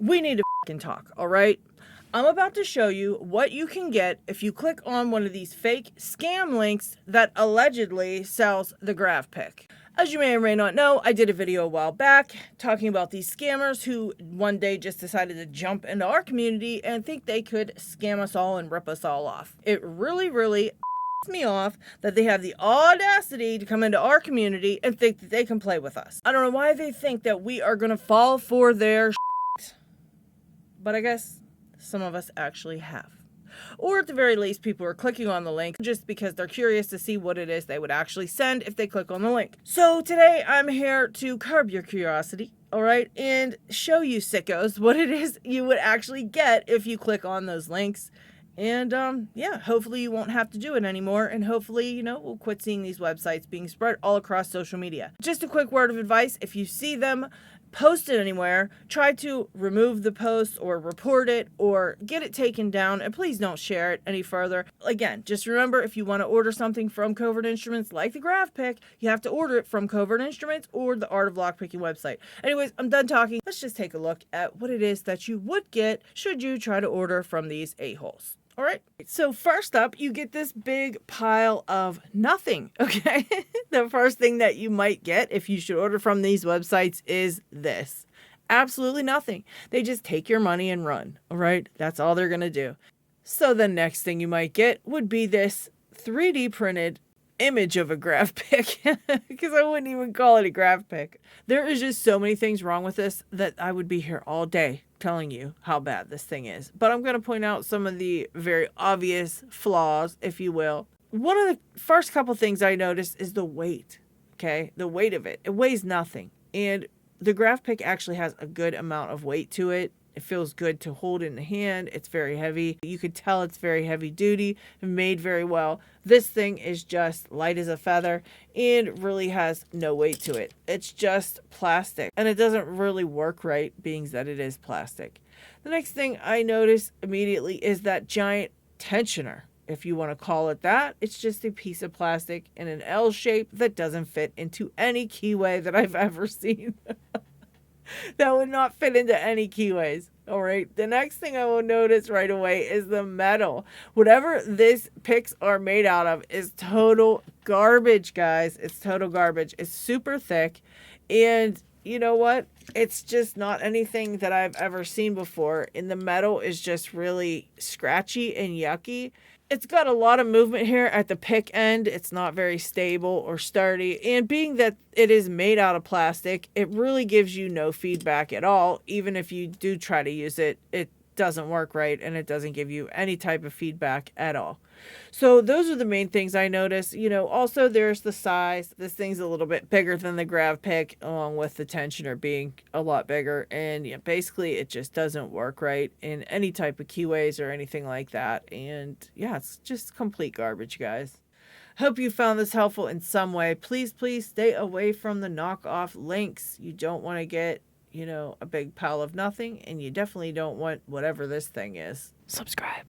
We need to fucking talk, all right? I'm about to show you what you can get if you click on one of these fake scam links that allegedly sells the graph pick. As you may or may not know, I did a video a while back talking about these scammers who one day just decided to jump into our community and think they could scam us all and rip us all off. It really me off that they have the audacity to come into our community and think that they can play with us. I don't know why they think that we are going to fall for their shit, but I guess some of us actually have. Or at the very least, people are clicking on the link just because they're curious to see what it is they would actually send if they click on the link. So today I'm here to curb your curiosity, all right, and show you sickos what it is you would actually get if you click on those links. And yeah, hopefully you won't have to do it anymore, and hopefully, we'll quit seeing these websites being spread all across social media. Just a quick word of advice: if you see them posted anywhere, try to remove the post or report it or get it taken down, and please don't share it any further. Again, just remember, if you want to order something from Covert Instruments like the graph pick, you have to order it from Covert Instruments or the Art of Lockpicking website. Anyways, I'm done talking. Let's just take a look at what it is that you would get should you try to order from these a-holes. All right, so first up, you get this big pile of nothing, okay? The first thing that you might get if you should order from these websites is this. Absolutely nothing. They just take your money and run, all right? That's all they're going to do. So the next thing you might get would be this 3D printed image of a graph pick, because I wouldn't even call it a graph pick. There is just so many things wrong with this that I would be here all day telling you how bad this thing is. But I'm going to point out some of the very obvious flaws, if you will. One of the first couple things I noticed is the weight, okay? The weight of it. It weighs nothing. And the graph pick actually has a good amount of weight to it. It feels good to hold in the hand. It's very heavy. You could tell it's very heavy duty and made very well. This thing is just light as a feather and really has no weight to it. It's just plastic, and it doesn't really work right, being that it is plastic. The next thing I notice immediately is that giant tensioner, if you want to call it that. It's just a piece of plastic in an L shape that doesn't fit into any keyway that I've ever seen. That would not fit into any keyways. All right. The next thing I will notice right away is the metal. Whatever these picks are made out of is total garbage, guys. It's total garbage. It's super thick. And you know what? It's just not anything that I've ever seen before. And the metal is just really scratchy and yucky. It's got a lot of movement here at the pick end. It's not very stable or sturdy. And being that it is made out of plastic, it really gives you no feedback at all. Even if you do try to use it, it doesn't work right, and it doesn't give you any type of feedback at all. So those are the main things I noticed. Also there's the size. This thing's a little bit bigger than the graph pick, along with the tensioner being a lot bigger. And yeah, basically it just doesn't work right in any type of keyways or anything like that. And yeah, it's just complete garbage, guys. Hope you found this helpful in some way. Please stay away from the knockoff links. You don't want to get, a big pile of nothing, and you definitely don't want whatever this thing is. Subscribe.